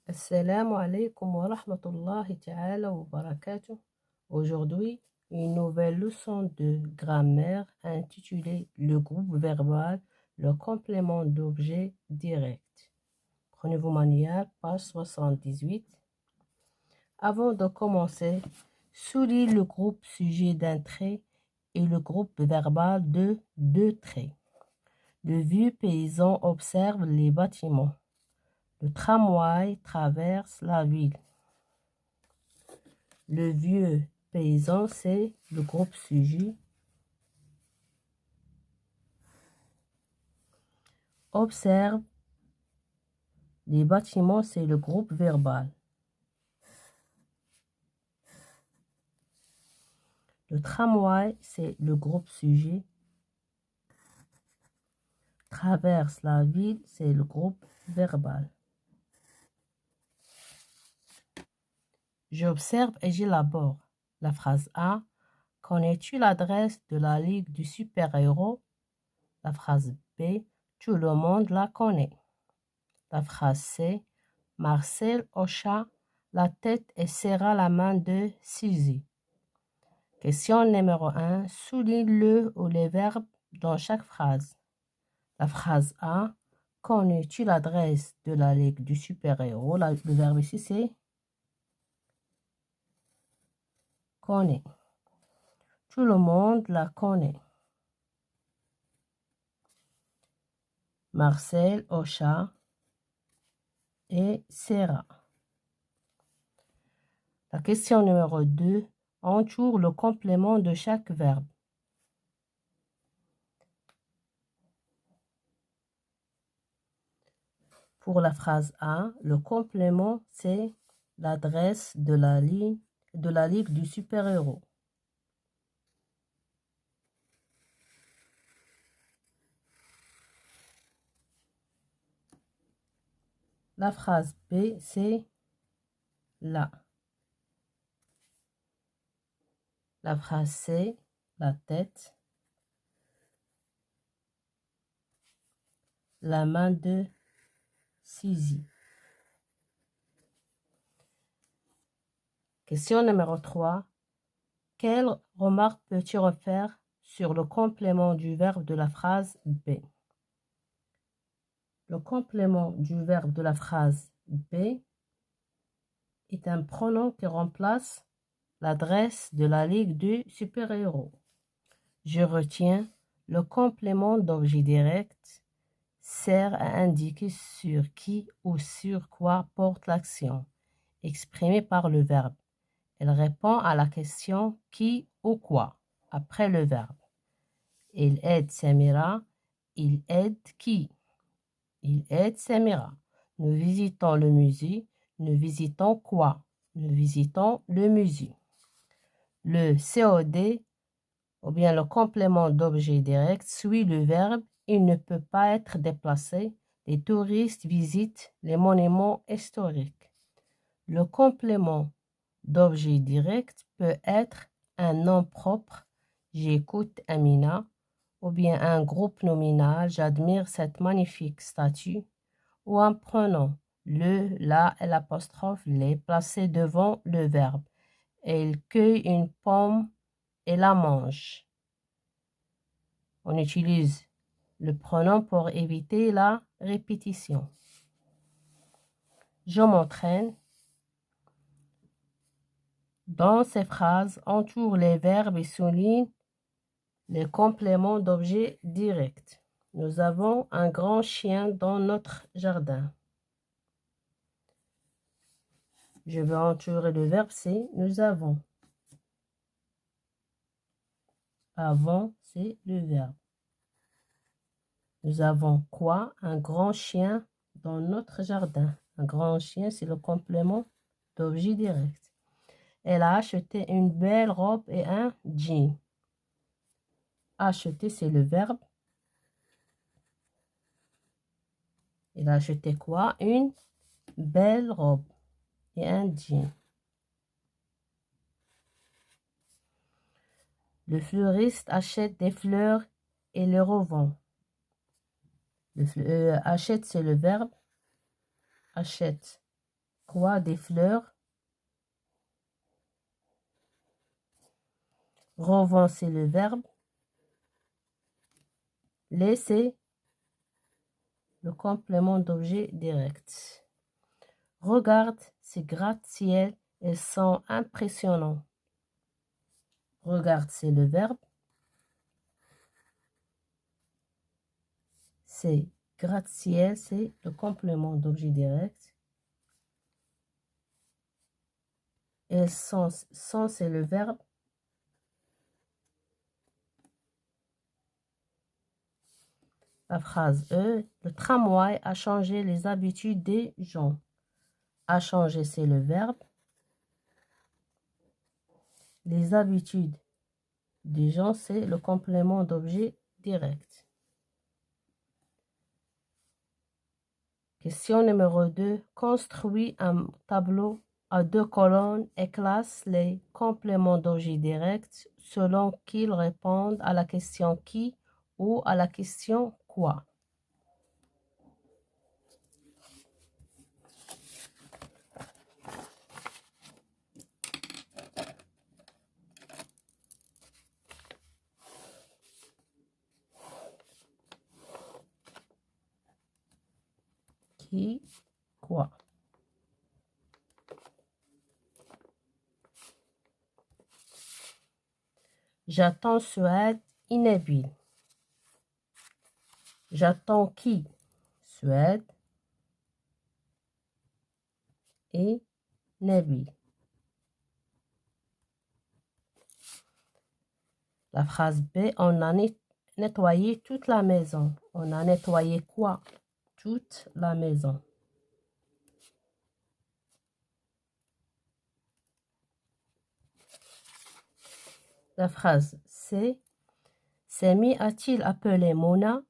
Assalamu alaikum wa rahmatullahi ta'ala wa barakatuh. Aujourd'hui, une nouvelle leçon de grammaire intitulée Le groupe verbal, le complément d'objet direct. Prenez-vous manuel, page 78. Avant de commencer, souligne le groupe sujet d'un trait et le groupe verbal de deux traits. Le vieux paysan observe les bâtiments. Le tramway traverse la ville. Le vieux paysan, c'est le groupe sujet. Observe les bâtiments, c'est le groupe verbal. Le tramway, c'est le groupe sujet. Traverse la ville, c'est le groupe verbal. J'observe et j'élabore. La phrase A. Connais-tu l'adresse de la Ligue du super-héros? La phrase B. Tout le monde la connaît. La phrase C. Marcel hocha la tête et serra la main de Suzy. Question numéro 1. Souligne le ou les verbes dans chaque phrase. La phrase A. Connais-tu l'adresse de la Ligue du super-héros? Le verbe ici, c'est connaît. Tout le monde la connaît. Marcel hocha et serra. La question numéro 2. Entoure le complément de chaque verbe. Pour la phrase A, le complément, c'est l'adresse de la Ligue du super-héros. La phrase B, c'est la. La phrase C, la tête. La main de Suzy. Question numéro 3. Quelle remarque peux-tu refaire sur le complément du verbe de la phrase B? Le complément du verbe de la phrase B est un pronom qui remplace l'adresse de la Ligue du super-héros. Je retiens le complément d'objet direct sert à indiquer sur qui ou sur quoi porte l'action, exprimée par le verbe. Elle répond à la question qui ou quoi après le verbe. Il aide Samira. Il aide qui? Il aide Samira. Nous visitons le musée. Nous visitons quoi? Nous visitons le musée. Le COD, ou bien le complément d'objet direct, suit le verbe. Il ne peut pas être déplacé. Les touristes visitent les monuments historiques. Le complément d'objet direct peut être un nom propre, j'écoute Amina, ou bien un groupe nominal, j'admire cette magnifique statue, ou un pronom, le, la et l'apostrophe les placés devant le verbe. Il cueille une pomme et la mange. On utilise le pronom pour éviter la répétition. Je m'entraîne. Dans ces phrases, entoure les verbes et souligne les compléments d'objet direct. Nous avons un grand chien dans notre jardin. Je vais entourer le verbe c'est nous avons. Avant, c'est le verbe. Nous avons quoi? Un grand chien dans notre jardin. Un grand chien, c'est le complément d'objet direct. Elle a acheté une belle robe et un jean. Acheter, c'est le verbe. Elle a acheté quoi? Une belle robe et un jean. Le fleuriste achète des fleurs et les revend. Achète, c'est le verbe. Achète. Quoi? Des fleurs. Revend, c'est le verbe. Les, c'est le complément d'objet direct. Regarde ces gratte-ciel, ils sont impressionnants. Regarde, c'est le verbe. C'est gratte-ciel, c'est le complément d'objet direct. Ils sont, c'est le verbe. La phrase E, le tramway a changé les habitudes des gens. A changé, c'est le verbe. Les habitudes des gens, c'est le complément d'objet direct. Question numéro 2. Construis un tableau à 2 colonnes et classe les compléments d'objet direct selon qu'ils répondent à la question qui ou à la question quoi. Qui, quoi. J'attends Suède inhabile. J'attends qui? Suède et Nabil. La phrase B, on a nettoyé toute la maison. On a nettoyé quoi? Toute la maison. La phrase C, Samy a-t-il appelé Mona?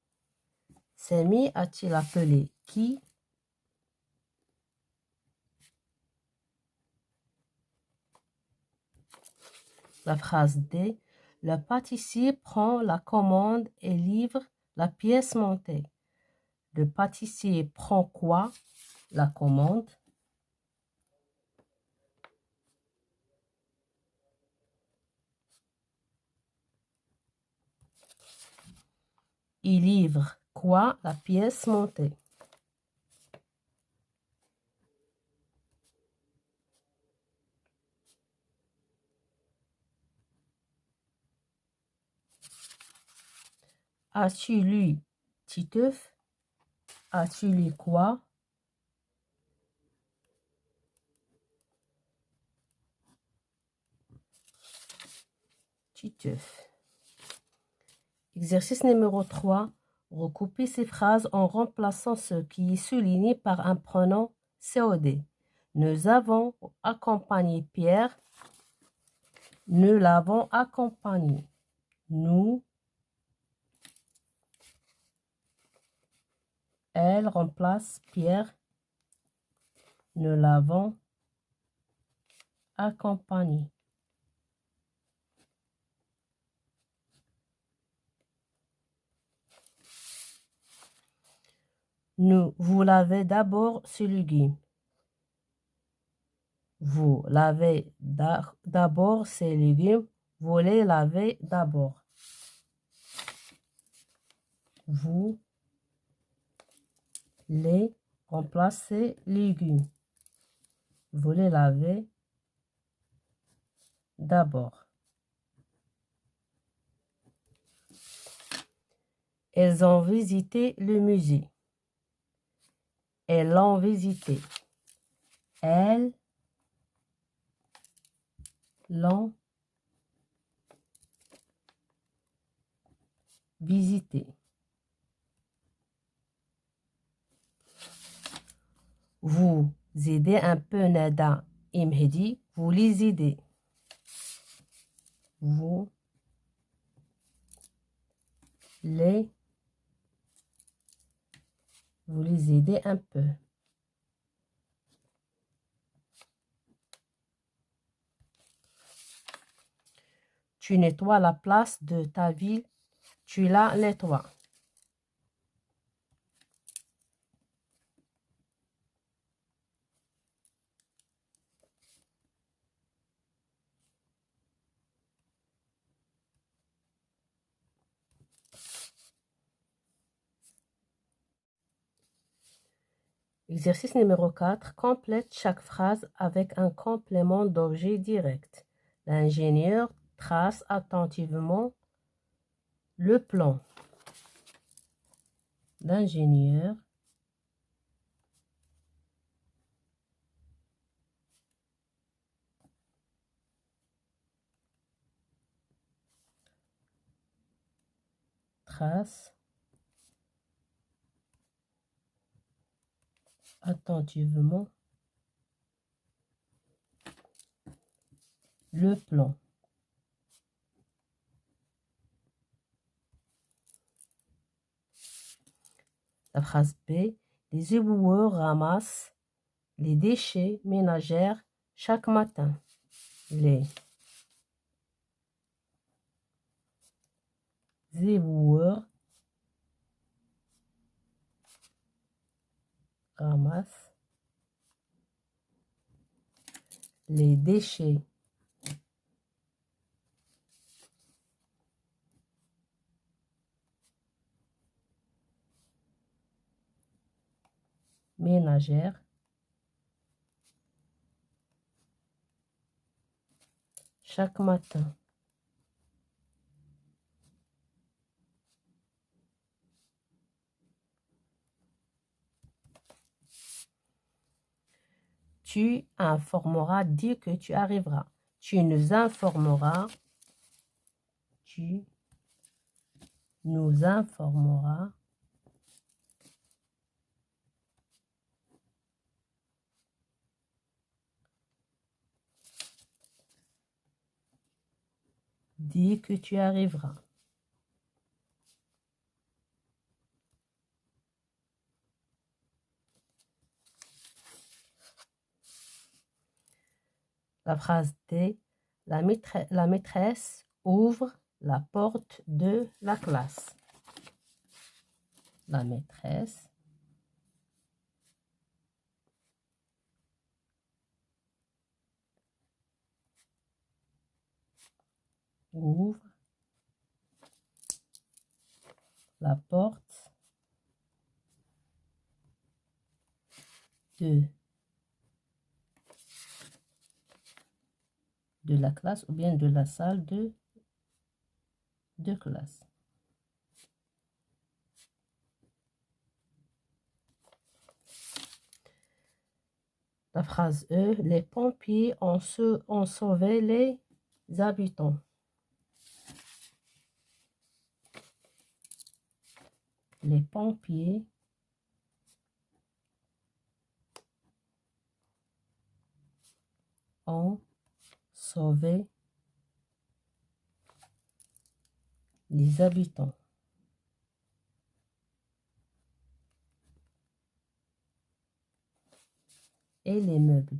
Samy a-t-il appelé qui? La phrase D, le pâtissier prend la commande et livre la pièce montée. Le pâtissier prend quoi? La commande. Il livre quoi? La pièce montée. As-tu lu Titeuf? As-tu lu quoi? Titeuf. Exercice numéro 3. Recoupez ces phrases en remplaçant ce qui est souligné par un pronom COD. Nous avons accompagné Pierre. Nous l'avons accompagné. Nous. Elle remplace Pierre. Nous l'avons accompagné. Vous lavez d'abord ce légume. Vous lavez d'abord ces légumes. Vous les lavez d'abord. Vous les remplacez légumes. Vous les lavez d'abord. Elles ont visité le musée. Elles l'ont visité. Elles l'ont visité. Vous aidez un peu Nada et Mehdi. Vous les aidez. Vous les aidez un peu. Tu nettoies la place de ta ville. Tu la nettoies. Exercice numéro 4. Complète chaque phrase avec un complément d'objet direct. L'ingénieur trace attentivement le plan. L'ingénieur trace attentivement le plan. La phrase B. Les éboueurs ramassent les déchets ménagers chaque matin. Les éboueurs ramassent les déchets ménagers chaque matin. Tu informeras dès que tu arriveras. Tu nous informeras. Tu nous informeras dès que tu arriveras. La phrase D. La maîtresse ouvre la porte de la classe. La maîtresse ouvre la porte de la classe ou bien de la salle de classe. La phrase E. Les pompiers ont sauvé les habitants. Les pompiers ont sauvé les habitants. Et les meubles.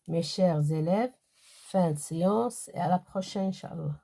Mes chers élèves, fin de séance et à la prochaine, Inch'Allah.